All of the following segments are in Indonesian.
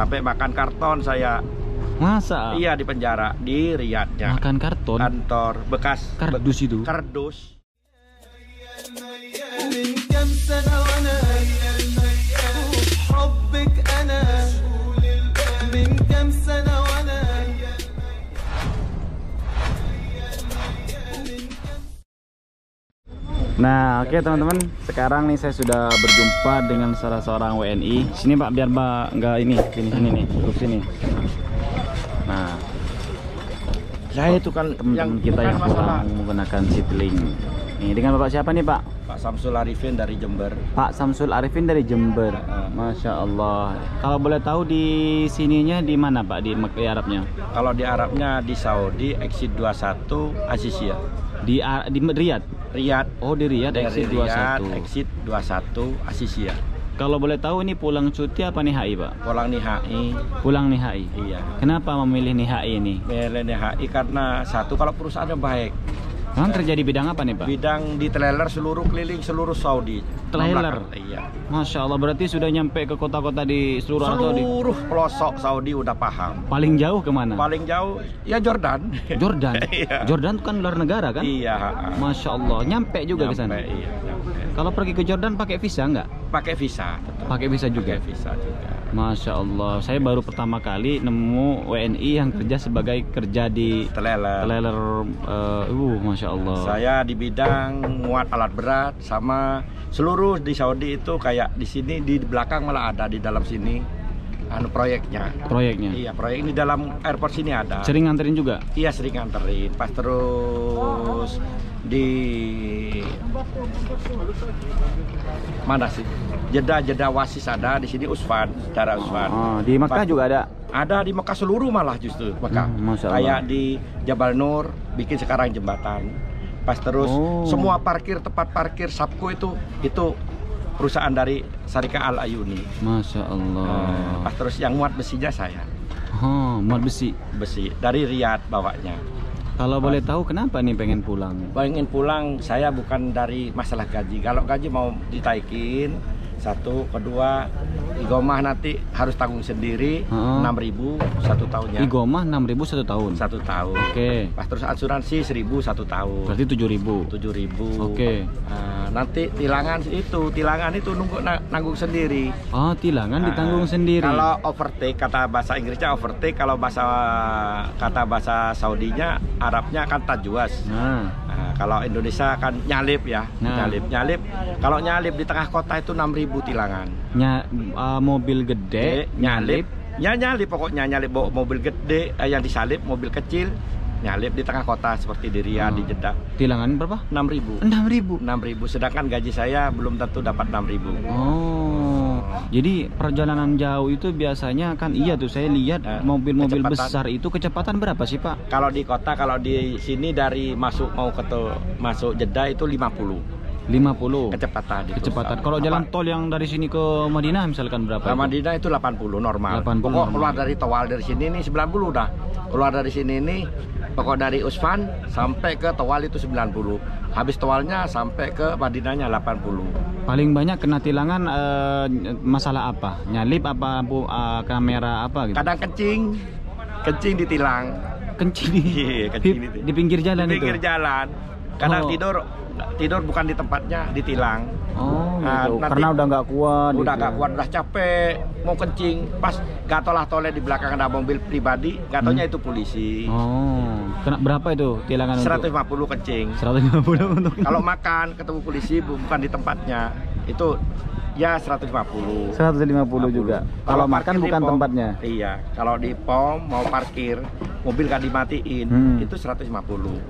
Sampai makan karton saya. Masa? Iya, di penjara di Riyadhnya. Makan karton? Kantor bekas Kardus itu? Kardus. Nah, oke teman-teman, sekarang nih saya sudah berjumpa dengan salah seorang WNI. Sini Pak, biar Mbak nggak ini, sini nih, duduk sini. Nah, Saya itu kan teman-teman kita yang pulang menggunakan Citylink. Nih, dengan Bapak siapa nih Pak? Pak Samsul Arifin dari Jember. Pak Samsul Arifin dari Jember. Masya Allah. Kalau boleh tahu di sininya di mana Pak, di Arabnya? Kalau di Arabnya di Saudi, Exit 21 Asisia. Di Riyadh. Riyadh. Oh, di Riyadh, Dari Exit Riyadh, 21. Exit 21 Asisia. Kalau boleh tahu ini pulang cuti apa nih HI Pak? Pulang NIHI. Pulang nih HI. Iya. Kenapa memilih nih HI ini? Milih NIHI karena satu, kalau perusahaannya baik. Memang kerja di bidang apa nih Pak? Bidang di trailer seluruh keliling seluruh Saudi. Trailer? Iya. Masya Allah, berarti sudah nyampe ke kota-kota di seluruh Arab Saudi. Seluruh pelosok Saudi udah paham. Paling jauh kemana? Paling jauh ya Jordan. Jordan. Iya. Jordan itu kan luar negara kan? Iya. Masya Allah, nyampe juga ke sana. Iya, nyampe. Kalau pergi ke Jordan pakai visa nggak? Pakai visa. Tetap. Pakai visa juga. Pakai visa juga. Masya Allah, saya baru pertama kali nemu WNI yang kerja sebagai kerja di Trailer. Masya Allah. Saya di bidang muat alat berat sama seluruh di Saudi itu kayak di sini di belakang malah ada di dalam sini proyeknya. Proyeknya. Iya, proyek ini dalam airport sini ada. Sering nganterin juga? Iya, sering nganterin. Pas terus di mana sih? Jeddah Wasis ada, di sini Usfan, Darah Usfan. Oh, di Mekah juga ada? Ada di Mekah seluruh malah justru Mekah. Masya Allah. Kayak di Jabal Nur bikin sekarang jembatan. Pas terus semua tempat parkir Sabko itu perusahaan dari Syarikat Al Ayuni. Masya Allah. Pas terus yang muat besinya saya. Muat besi. Besi dari Riyadh bawanya. Kalau boleh tahu kenapa nih pengen pulang? Pengen pulang, saya bukan dari masalah gaji. Kalau gaji mau ditaikin, satu, kedua, igomah nanti harus tanggung sendiri 6.000 satu tahunnya. Igomah 6.000 satu tahun. Satu tahun. Oke. Pas terus asuransi 1.000 satu tahun. Berarti 7.000. 7.000. Oke. Nanti tilangan itu nunggu nanggung sendiri. Oh, tilangan ditanggung sendiri. Kalau overtake, kata bahasa Inggrisnya overtake, kalau kata bahasa Saudinya, Arabnya kan tajwas. Kalau Indonesia kan nyalip ya, nyalip. Kalau nyalip di tengah kota itu 6.000 tilangan. Mobil gede nyalip. Ya nyalip pokoknya, nyalip bawa mobil gede, yang disalip mobil kecil. Nyalip di tengah kota seperti di Riyadh, di Jeddah. Tilangan berapa? 6.000. 6.000. Sedangkan gaji saya belum tentu dapat 6.000. Oh. Jadi perjalanan jauh itu biasanya kan iya tuh saya lihat mobil-mobil besar itu kecepatan berapa sih Pak? Kalau di kota, kalau di sini dari masuk Jeddah itu 50 kecepatan. Kalau jalan tol yang dari sini ke Madinah misalkan berapa? Ke Madinah itu 80 normal. 80 pokok normal. Keluar dari Tawal dari sini ini 90 udah. Keluar dari sini ini pokok dari Usfan sampai ke Tawal itu 90. Habis Tawalnya sampai ke Madinahnya 80. Paling banyak kena tilangan masalah apa? Nyalip apa kamera apa gitu? Kadang kencing ditilang. Kencing Kencing di pinggir jalan itu. Di pinggir jalan. Kadang tidur bukan di tempatnya, ditilang. Gitu. Karena udah nggak kuat. Udah nggak kuat, udah capek, mau kencing. Pas gatolah-toleh di belakang ada mobil pribadi, gatonya itu polisi. Kena berapa itu tilangan? 150 kencing. 150 untuk. Kalau makan ketemu polisi bukan di tempatnya, itu ya 150. 150 juga. Kalau makan bukan tempatnya. Iya. Kalau di pom mau parkir, mobil gak dimatiin, itu 150.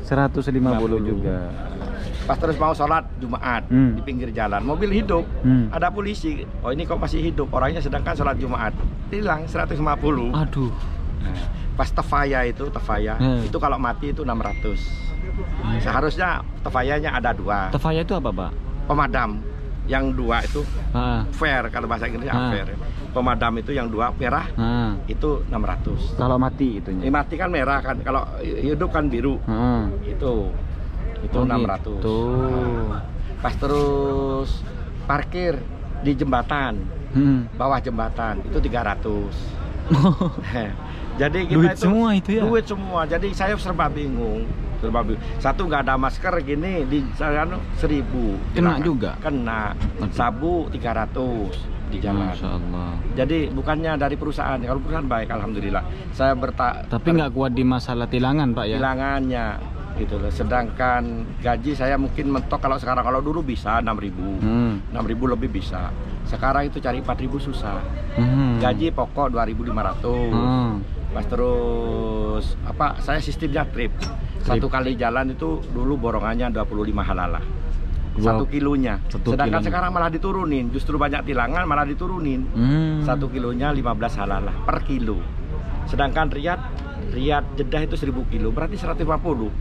150 juga. Pas terus mau sholat Jumat di pinggir jalan, mobil hidup, ada polisi. Oh ini kok masih hidup, orangnya sedangkan sholat Jumat, tilang 150. Aduh. Pas tefaya itu kalau mati itu 600. Seharusnya tefayanya ada 2. Tefaya itu apa Pak? Pemadam. Yang 2 itu fair, kalau bahasa Inggrisnya fair. Pemadam itu yang 2 merah, itu 600. Kalau mati itunya? Mati kan merah kan, kalau hidup kan biru. Itu 600. Gitu. Pas terus parkir di jembatan, bawah jembatan itu 300. Jadi kita duit itu semua itu ya? Duit semua. Jadi saya serba bingung. Satu nggak ada masker gini di sana 1.000. Kena juga? Kena. Sabu 300 di jalan. Masya Allah. Jadi bukannya dari perusahaan. Kalau perusahaan baik, alhamdulillah. Saya Tapi nggak kuat di masalah tilangan, Pak ya? Tilangannya gitu loh. Sedangkan gaji saya mungkin mentok kalau sekarang, kalau dulu bisa 6.000. 6.000 lebih bisa. Sekarang itu cari 4.000 susah. Gaji pokok 2.500. Pas terus apa? Saya sistemnya trip. Satu kali jalan itu dulu borongannya 25 halalah. 1 kilonya. Sedangkan sekarang malah diturunin. Justru banyak tilangan malah diturunin. 1 kilonya 15 halalah per kilo. Sedangkan Riyadh Jeddah itu 1.000 kilo, berarti 150.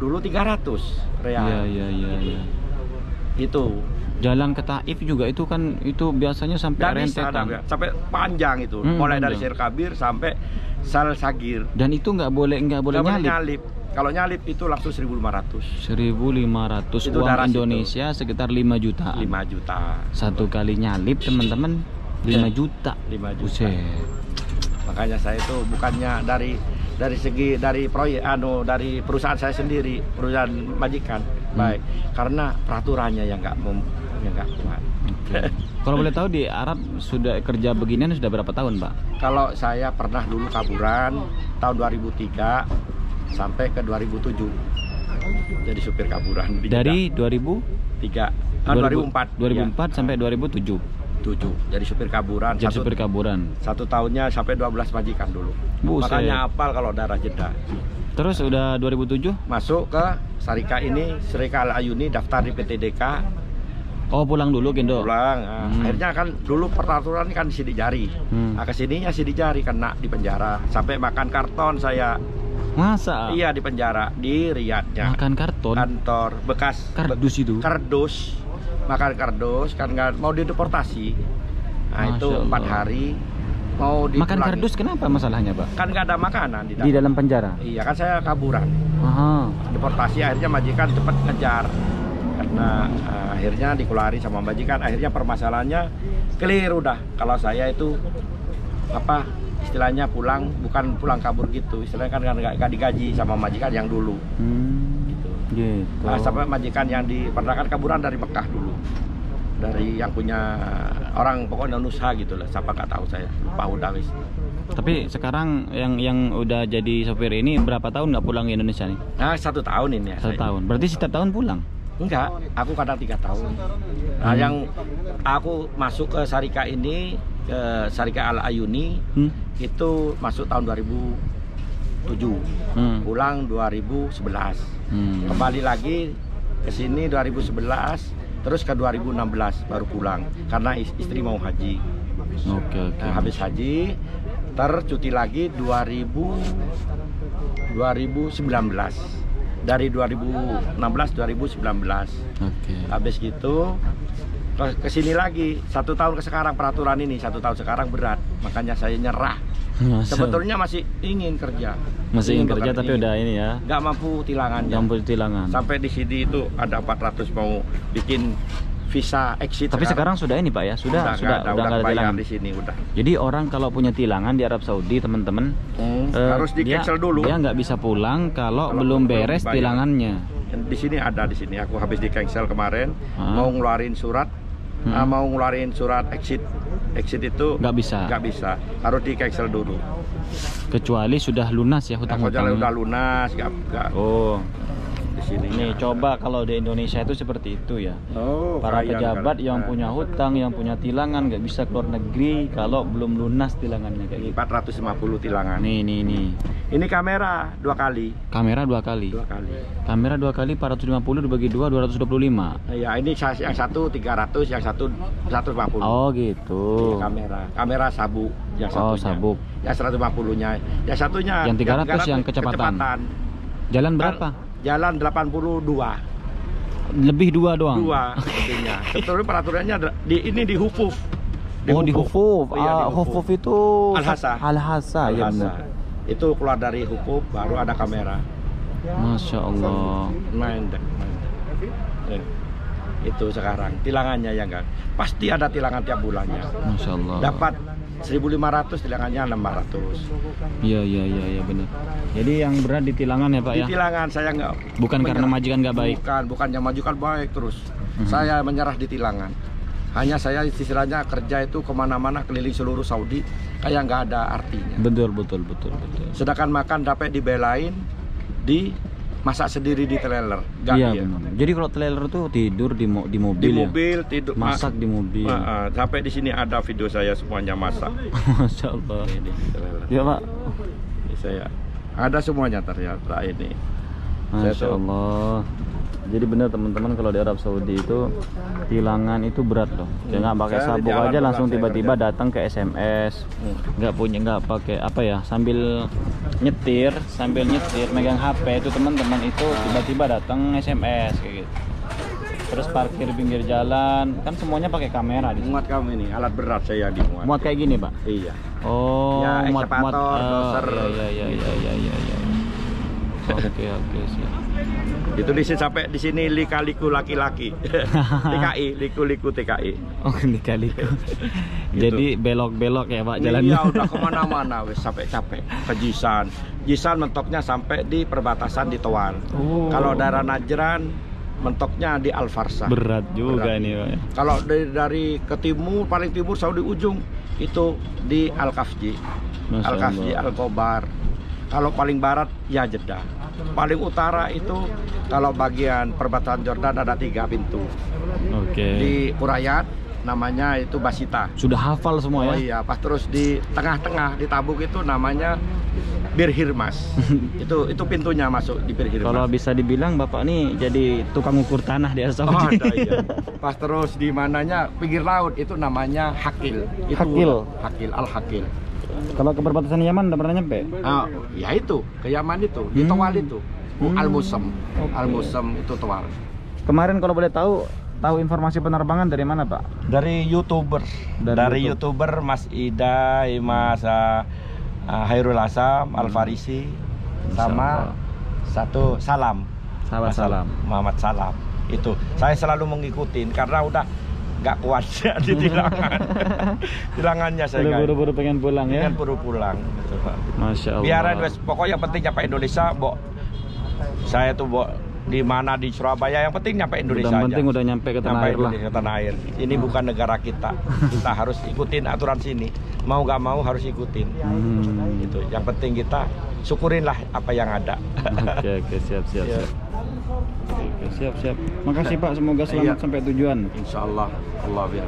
Dulu 300 real. Iya. Itu. Jalan ke Taif juga itu kan itu biasanya sampai rentetan. Sampai panjang itu. Mulai dari Sir Kabir sampai Sal Sagir. Dan itu nggak boleh nyalip. Kalau nyalip itu langsung 1.500. 1.500 uang Indonesia itu sekitar 5 juta. 5 juta. Satu kali nyalip teman-teman 5 juta. 5 juta. Makanya saya itu bukannya dari proyek dari perusahaan saya sendiri, perusahaan majikan. Baik, karena peraturannya yang nggak kuat. Kalau boleh tahu di Arab sudah kerja beginian sudah berapa tahun, Pak? Kalau saya pernah dulu kaburan tahun 2003 sampai ke 2007. Jadi supir kaburan di dari 2004 sampai 2007. Jadi supir kaburan. Jadi supir kaburan. 1 tahunnya sampai 12 majikan dulu. Makanya hafal kalau daerah Jeddah. Terus udah 2007 masuk ke Sarika ini, Sarika Al Ayuni, daftar di PTDK. Oh, pulang dulu Gendo. Pulang. Akhirnya kan dulu peraturan kan sidik jari. Kesininya sidik jari, kena di penjara sampai makan karton saya. Masa? Iya, di penjara di Riyadhnya. Makan karton? Kantor bekas kardus itu. Kardus. Makan kardus kan nggak mau dideportasi. Nah, itu 4 hari mau dipulangi. Makan kardus kenapa masalahnya, Pak? Kan nggak ada makanan di dalam penjara. Iya, kan saya kaburan. Deportasi, akhirnya majikan cepat ngejar. Karena akhirnya dikeluarin sama majikan. Akhirnya permasalahannya clear udah. Kalau saya itu apa istilahnya pulang, bukan pulang kabur gitu. Istilahnya kan nggak digaji sama majikan yang dulu. Gitu. Sampai majikan yang pernah kan kaburan dari Mekah dulu, dari yang punya orang pokoknya usaha gitu lah. Siapa nggak tahu saya, lupa udah wis. Tapi sekarang yang udah jadi sopir ini berapa tahun nggak pulang ke Indonesia nih? Nah, 1 tahun ini ya. 1 tahun. Berarti setiap tahun pulang? Enggak, aku kadang 3 tahun. Nah, yang aku masuk ke Sarika ini, ke Sarika Al Ayuni, itu masuk tahun 2007, pulang 2011, kembali lagi ke sini 2011, terus ke 2016 baru pulang karena istri mau haji. Nah, habis haji tercuti lagi 2019. Dari 2016 2019. Habis gitu ke sini lagi 1 tahun ke sekarang peraturan ini 1 tahun sekarang berat, makanya saya nyerah. Sebetulnya masih ingin kerja. Masih ingin kerja tapi udah ini ya. Nggak mampu tilangannya. Sampai di sini itu ada 400 mau bikin visa exit. Tapi sekarang sudah ini, Pak ya, sudah nggak ada tilangan di sini udah. Jadi orang kalau punya tilangan di Arab Saudi, teman-teman, harus di cancel dulu. Dia nggak bisa pulang kalau belum beres tilangannya. Di sini ada, di sini aku habis di cancel kemarin, mau ngeluarin surat, mau ngeluarin surat exit itu nggak bisa, harus di cancel dulu. Kecuali sudah lunas ya hutang-hutangnya. Udah lunas, nggak. Di sini. Nih coba kalau di Indonesia itu seperti itu ya. Para pejabat yang punya hutang, yang punya tilangan nggak bisa keluar negeri kalau belum lunas tilangannya kayak gitu. 450 tilangan. Nih. Ini kamera 2 kali. Kamera 2 kali. Kamera 2 kali 450 dibagi 2 225. Iya, ini yang satu 300, yang satu 150. Oh gitu. Ini kamera sabuk yang satunya. Sabuk. Yang 150-nya. Yang satunya yang 300 yang kecepatan. Jalan berapa? Jalan 82. Lebih 2 doang? 2 lebihnya. Sebetulnya peraturannya di Hufuf. Di Hufuf. Hufuf itu Al-Hasa. Ya benar. Itu keluar dari Hufuf baru ada kamera. Masya Allah. Main. Itu sekarang tilangannya ya kan. Pasti ada tilangan tiap bulannya. Masya Allah. Dapat 1.500, tilangannya 600. Iya benar. Jadi yang berat di tilangan ya Pak Di ya? tilangan saya nggak. Bukan karena majikan nggak baik. Bukannya majikan baik terus. Saya menyerah di tilangan. Hanya saya istilahnya kerja itu kemana-mana keliling seluruh Saudi kayak nggak ada artinya. Betul. Sedangkan makan dapat dibelain di masak sendiri di trailer. Iya benar. Jadi kalau trailer tuh tidur di mobil. Di mobil ya? Tidur. Masak di mobil. Sampai di sini ada video saya semuanya masak. Masya Allah. Ini trailer. Ya Pak. Ini saya ada semuanya ternyata ini. Masya Allah. Jadi benar teman-teman, kalau di Arab Saudi itu tilangan itu berat loh. Dia nggak pakai sabuk aja langsung tiba-tiba datang ke SMS. Nggak pakai apa ya, sambil nyetir megang HP itu teman-teman itu tiba-tiba datang SMS kayak gitu. Terus parkir pinggir jalan kan semuanya pakai kamera di sini. Muat kamu ini alat berat saya dimuat. Muat kayak gini Pak? Iya. Oh, ya, muat doser. Iya. Oke sih. Itu di sini sampai di sini lika-liku laki-laki. TKI, liku-liku TKI. Oh, lika-liku. Jadi belok-belok ya Pak jalannya. Iya, udah kemana-mana wes sampai capek. Ke Jisan. Jisan mentoknya sampai di perbatasan di Towan. Kalau daerah Najran mentoknya di Al Farsah. Berat juga ini Pak. Kalau dari ke timur, paling timur Saudi ujung itu di Al Khafji. Al Khafji, Al Khobar. Kalau paling barat ya Jeddah. Paling utara itu kalau bagian perbatasan Jordan ada 3 pintu. Di Qurayat namanya itu Basita. Sudah hafal semua ya? Oh iya, pas terus di tengah-tengah di Tabuk itu namanya Bir Hirmas. itu pintunya masuk di Bir Hirmas. Kalau bisa dibilang Bapak nih jadi tukang ukur tanah di Arab Saudi. Oh, ada, iya. Pas terus di mananya pinggir laut itu namanya Hakil. Hakil, Al-Hakil. Kalau ke perbatasan Yaman udah pernah nyampe? Ya itu, ke Yaman itu, di Tawal itu. Al-Musam. Al-Musam itu Tawal. Kemarin kalau boleh tahu informasi penerbangan dari mana Pak? Dari YouTuber. Dari YouTuber Mas Ida, Mas Hairul Asam, Al-Farisi, sama satu Salam. Muhammad Salam. Itu saya selalu mengikutin karena udah nggak kuat di tilangan. Tilangannya saya buru-buru pengen pulang ya? Pengen buru pulang gitu, Pak. Masya Allah. Biarin wes, pokoknya yang penting nyampe Indonesia, saya tuh di mana di Surabaya, yang penting nyampe Indonesia aja. penting udah nyampe ke tanah air lah. Ke tanah air. Ini bukan negara kita. Kita harus ikutin aturan sini. Mau nggak mau harus ikutin. Gitu. Yang penting kita syukurinlah apa yang ada. Oke, siap. Oke, siap. Makasih Pak, semoga selamat sampai tujuan. Insya Allah. Allah biar.